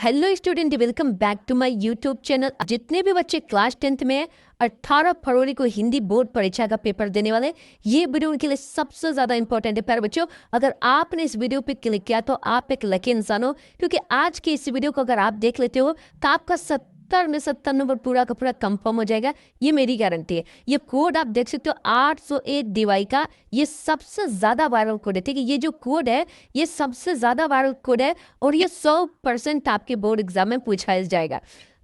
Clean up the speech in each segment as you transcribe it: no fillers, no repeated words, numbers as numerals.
Hello student, welcome back to my YouTube channel. जितने भी बच्चे क्लास 10th में 18 फरवरी को हिंदी बोर्ड परीक्षा का पेपर देने वाले, ये वीडियो उनके लिए सबसे ज़्यादा इंपॉर्टेंट है। प्यारे बच्चों, अगर आपने इस वीडियो पे क्लिक किया तो आप एक लकी इंसान हो, क्योंकि आज की इस वीडियो को अगर आप देख लेते हो तो आपका 70 में 70 नंबर पूरा का पूरा कंफर्म हो जाएगा। ये मेरी गारंटी है। ये कोड आप देख सकते हो 808 DY का, ये सबसे ज़्यादा वायरल कोड है। ठीक है, ये जो कोड है ये सबसे ज़्यादा वायरल कोड है और ये 100% आपके बोर्ड एग्जाम में पूछा जाएगा।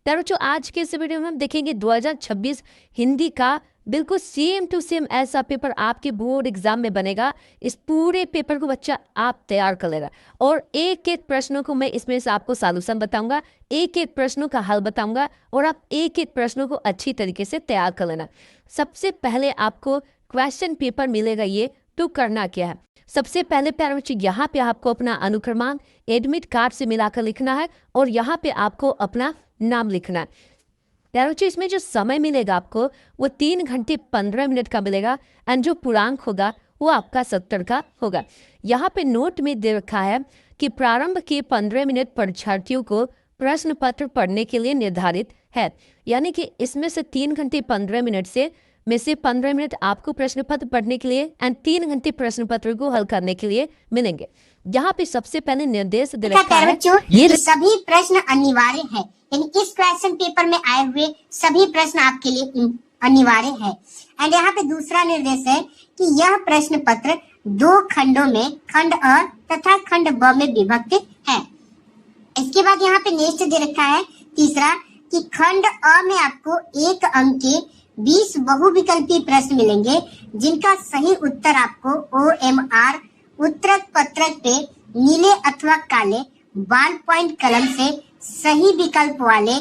प्यारे बच्चों, आज के इस वीडियो में हम देखेंगे 2026 हिंदी का बिल्कुल सेम टू सेम ऐसा पेपर आपके बोर्ड एग्जाम में बनेगा। इस पूरे पेपर को बच्चा आप तैयार कर लेगा और एक एक प्रश्नों को मैं इसमें से आपको सॉल्यूशन बताऊंगा, एक एक प्रश्नों का हल बताऊंगा और आप एक एक प्रश्नों को अच्छी तरीके से तैयार कर लेना। सबसे पहले आपको क्वेश्चन पेपर मिलेगा ये, तो करना क्या है? सबसे पहले प्यारे बच्चों, यहाँ पे आपको अपना अनुक्रमांक एडमिट कार्ड से मिलाकर लिखना है और यहाँ पे आपको अपना नाम लिखना है। प्यारे बच्चों, इसमें जो समय मिलेगा आपको वो 3 घंटे 15 मिनट का मिलेगा एंड जो पूर्णांक होगा वो आपका 70 का होगा। यहाँ पे नोट में दे रखा है कि प्रारंभ के 15 मिनट परीक्षार्थियों को प्रश्न पत्र पढ़ने के लिए निर्धारित है, यानी कि इसमें से 3 घंटे 15 मिनट में से 15 मिनट आपको प्रश्न पत्र पढ़ने के लिए एंड 3 घंटे प्रश्न पत्र को हल करने के लिए मिलेंगे। यहाँ पे सबसे पहले निर्देश दे रखा है ये सभी प्रश्न अनिवार्य है, यानी इस क्वेश्चन पेपर में आए हुए सभी प्रश्न आपके लिए अनिवार्य है। एंड यहाँ पे दूसरा निर्देश है कि यह प्रश्न पत्र 2 खंडों में, खंड अ तथा खंड ब में विभक्त है। इसके बाद यहाँ पे नेक्स्ट दे रखा है तीसरा कि खंड अ में आपको 1 अंक के 20 बहुविकल्पी प्रश्न मिलेंगे, जिनका सही उत्तर आपको OMR उत्तरक पत्रक पे नीले अथवा काले बॉल पॉइंट कलम से सही विकल्प वाले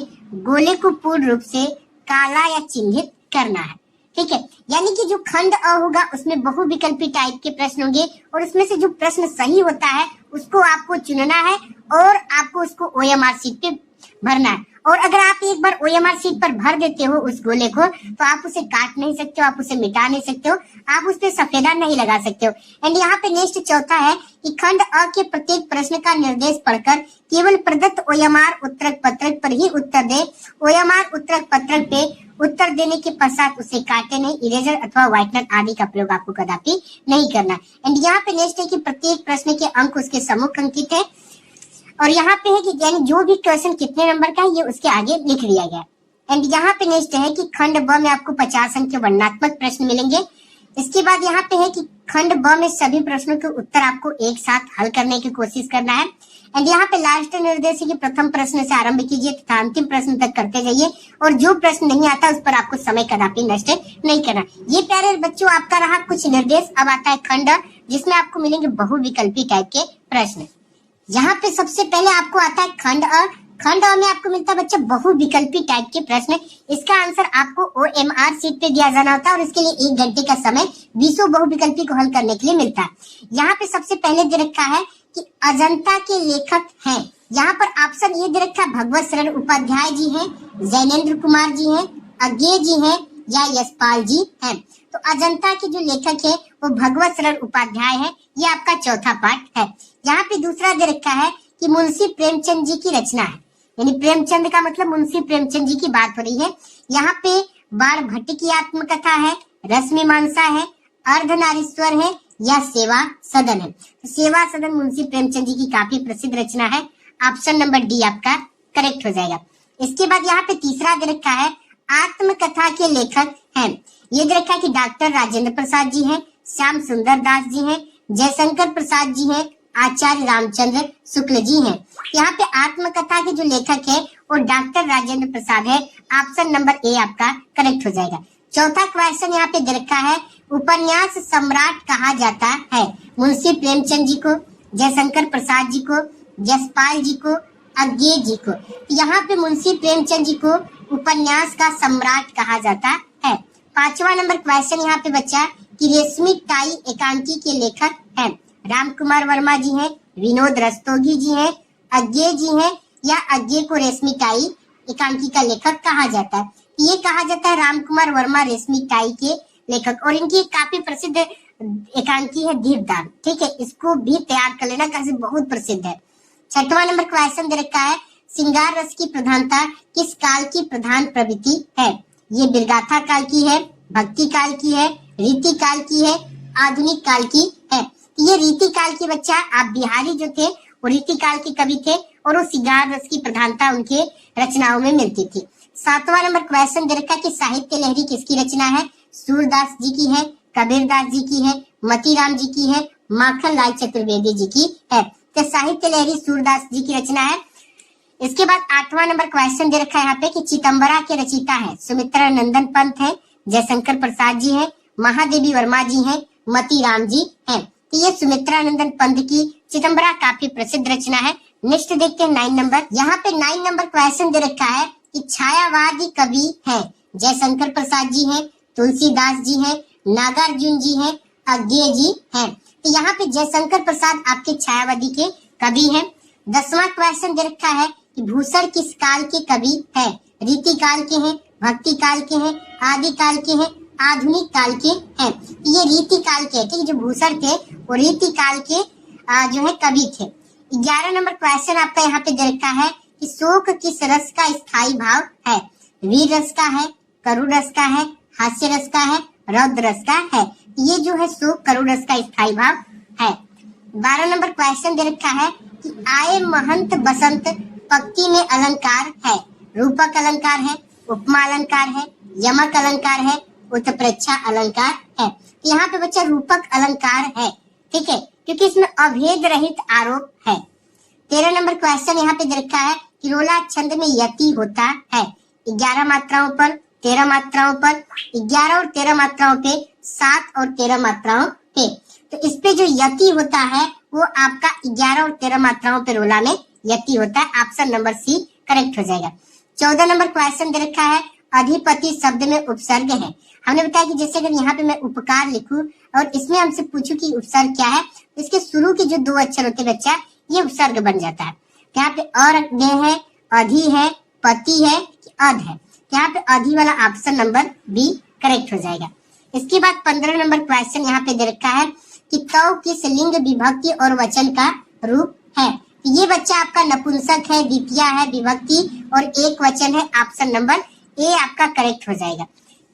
गोले को पूर्ण रूप से काला या चिन्हित करना है। ठीक है, यानी कि जो खंड अ होगा उसमें बहुविकल्पी टाइप के प्रश्न होंगे और उसमें से जो प्रश्न सही होता है उसको आपको चुनना है और आपको उसको OMR शीट पे भरना है। और अगर आप एक बार OMR शीट पर भर देते हो उस गोले को, तो आप उसे काट नहीं सकते हो, आप उसे मिटा नहीं सकते हो, आप उस पे सफेदा नहीं लगा सकते हो। एंड यहाँ पे नेक्स्ट चौथा है कि खंड अ के प्रत्येक प्रश्न का निर्देश पढ़कर केवल प्रदत्त OMR उत्तरक पत्रक पर ही उत्तर दे। OMR उत्तरक पत्रक पे उत्तर देने के पश्चात उसे काटे नहीं, इरेजर अथवा व्हाइटनर आदि का प्रयोग आपको कदापि नहीं करना। एंड यहाँ पे नेक्स्ट है कि प्रत्येक प्रश्न के अंक उसके सम्मुख अंकित है और यहाँ पे है कि यानी जो भी क्वेश्चन कितने नंबर का है ये उसके आगे लिख दिया गया। एंड यहाँ पे नेक्स्ट है कि खंड ब में आपको 50 अंक के वर्णनात्मक प्रश्न मिलेंगे। इसके बाद यहाँ पे है कि खंड ब में सभी प्रश्नों के उत्तर आपको एक साथ हल करने की कोशिश करना है। एंड यहाँ पे लास्ट निर्देश है कि प्रथम प्रश्न से आरंभ कीजिए तथा अंतिम प्रश्न तक करते जाइए और जो प्रश्न नहीं आता उस पर आपको समय कदापि नष्ट नहीं करना। ये प्यारे बच्चों आपका रहा कुछ निर्देश। अब आता है खंड, जिसमें आपको मिलेंगे बहुविकल्पी टाइप के प्रश्न। यहाँ पे सबसे पहले आपको आता है खंड अ। खंड अ में आपको मिलता है बच्चा बहुविकल्पी टाइप के प्रश्न। इसका आंसर आपको OMR शीट पे दिया जाना होता है और इसके लिए 1 घंटे का समय 20 बहुविकल्पी को हल करने के लिए मिलता है। यहाँ पे सबसे पहले दे रखा है कि अजंता के लेखक हैं। यहाँ पर ऑप्शन ये दे रखा है भगवत शरण उपाध्याय जी हैं, जैनेन्द्र कुमार जी हैं, अज्ञे जी हैं या यशपाल जी हैं। तो अजंता के जो लेखक है वो भगवत शरण उपाध्याय है। ये आपका चौथा पार्ट है। यहाँ पे दूसरा दे रखा है कि मुंशी प्रेमचंद जी की रचना है, यानी प्रेमचंद का मतलब मुंशी प्रेमचंद जी की बात हो रही है। यहाँ पे बाण भट्ट की आत्मकथा है, रश्मिमांसा है, अर्धनारीश्वर है या सेवा सदन है। तो सेवा सदन मुंशी प्रेमचंद जी की काफी प्रसिद्ध रचना है। ऑप्शन नंबर डी आपका करेक्ट हो जाएगा। इसके बाद यहाँ पे तीसरा दे रखा है आत्मकथा के लेखक हैं। ये दे रखा है कि डॉक्टर राजेंद्र प्रसाद जी हैं, श्याम सुंदर दास जी हैं, जयशंकर प्रसाद जी हैं, आचार्य रामचंद्र शुक्ल जी हैं। यहाँ पे आत्मकथा के जो लेखक है वो डॉक्टर राजेंद्र प्रसाद है। ऑप्शन नंबर ए आपका करेक्ट हो जाएगा। चौथा क्वेश्चन यहाँ पे दे रखा है उपन्यास सम्राट कहा जाता है मुंशी प्रेमचंद जी को, जयशंकर प्रसाद जी को, यशपाल जी को, अज्ञे जी को। यहाँ पे मुंशी प्रेमचंद जी को उपन्यास का सम्राट कहा जाता है। 5वां नंबर क्वेश्चन यहाँ पे बच्चा कि रेशमी टाई एकांकी के लेखक हैं। राम कुमार वर्मा जी हैं, विनोद रस्तोगी जी हैं, अज्ञे जी हैं या अज्ञे को रेशमी टाई एकांकी का लेखक कहा जाता है। ये कहा जाता है राम कुमार वर्मा रेशमी टाई के लेखक और इनकी काफी प्रसिद्ध एकांकी है दीपदान। ठीक है, इसको भी तैयार कर लेना, काफी बहुत प्रसिद्ध है। 6वां नंबर क्वेश्चन दे रखा है श्रृंगार रस की प्रधानता किस काल की प्रधान प्रवृत्ति है? ये बिरगाथा काल की है, भक्ति काल की है, रीति काल की है, आधुनिक काल की है। ये रीति काल की बच्चा, आप बिहारी जो थे वो रीति काल के कवि थे और वो श्रृंगार रस की प्रधानता उनके रचनाओं में मिलती थी। 7वां नंबर क्वेश्चन दे रखा है कि साहित्य लहरी किसकी रचना है? सूरदास जी की है, कबीरदास जी की है, मतीराम जी की है, माखन लाल चतुर्वेदी जी की है। तो साहित्य लहरी सूरदास जी की रचना है। इसके बाद 8वां नंबर क्वेश्चन दे रखा है यहाँ पे कि चिदंबरा के रचिता है। सुमित्रा नंदन पंत है, जयशंकर प्रसाद जी है, महादेवी वर्मा जी है, मतीराम जी है। तो ये सुमित्रा नंदन पंत की चिदंबरा काफी प्रसिद्ध रचना है। नेक्स्ट देखते हैं 9 नंबर। यहाँ पे 9 नंबर क्वेश्चन दे रखा है कि छायावादी कवि है। जयशंकर प्रसाद जी है, तुलसीदास जी है, नागार्जुन जी है, अज्ञेय जी है। तो यहाँ पे जयशंकर प्रसाद आपके छायावादी के कवि हैं। 10वां क्वेश्चन दे रखा है कि भूषण किस काल के कवि है? रीति काल के हैं, भक्ति काल के हैं, आदि काल के हैं, आधुनिक काल के हैं। ये रीति काल के, ठीक है, जो भूषण थे वो रीति काल के जो है कवि थे। 11 नंबर क्वेश्चन आपका यहाँ पे दे रखा है कि शोक किस रस का स्थायी भाव है? वीर रस का है, करुण रस का है, हास्य रस का है, रौद्र रस का है। ये जो है शोक करुण रस का स्थायी भाव है। 12 नंबर क्वेश्चन दे रखा है कि आए महंत बसंत पंक्ति में अलंकार है। रूपक अलंकार है, उपमा अलंकार है, यमक अलंकार है, उत्प्रेक्षा अलंकार है। तो यहाँ पे बच्चा रूपक अलंकार है, ठीक है, क्योंकि इसमें अभेद रहित आरोप है। 13 नंबर क्वेश्चन यहाँ पे दे रखा है कि रोला छंद में यति होता है। 11 मात्राओं पर, 13 मात्राओं पर, 11 और 13 मात्राओं पे, 7 और 13 मात्राओं पे। तो इस पे जो यति होता है वो आपका 11 और 13 मात्राओं पे रोला में यति होता है। ऑप्शन नंबर सी करेक्ट हो जाएगा। 14 नंबर क्वेश्चन दे रखा है अधिपति शब्द में उपसर्ग है। हमने बताया कि जैसे अगर यहाँ पे मैं उपकार लिखूं और इसमें हमसे पूछूं कि उपसर्ग क्या है, तो इसके शुरू के जो 2 अक्षर होते हैं बच्चा, ये उपसर्ग बन जाता है। यहाँ पे और है, अधि है, पति है, अध है। यहाँ पे अधि वाला ऑप्शन नंबर बी करेक्ट हो जाएगा। इसके बाद 15 नंबर क्वेश्चन यहाँ पे दे रखा है कि तौ किस लिंग विभक्ति और वचन का रूप है? ये बच्चा आपका नपुंसक है, द्वितीया है, विभक्ति और एक वचन है। ऑप्शन नंबर ए आपका करेक्ट हो जाएगा।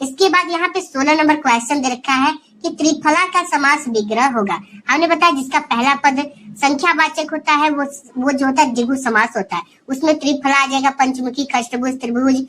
इसके बाद यहाँ पे 16 नंबर क्वेश्चन दे रखा है कि त्रिफला का समास विग्रह होगा। हमने बताया जिसका पहला पद संख्यावाचक होता है वो जो होता है द्विगु समास होता है, उसमें त्रिफला आ जाएगा, पंचमुखी, खष्टभुज, त्रिभुज,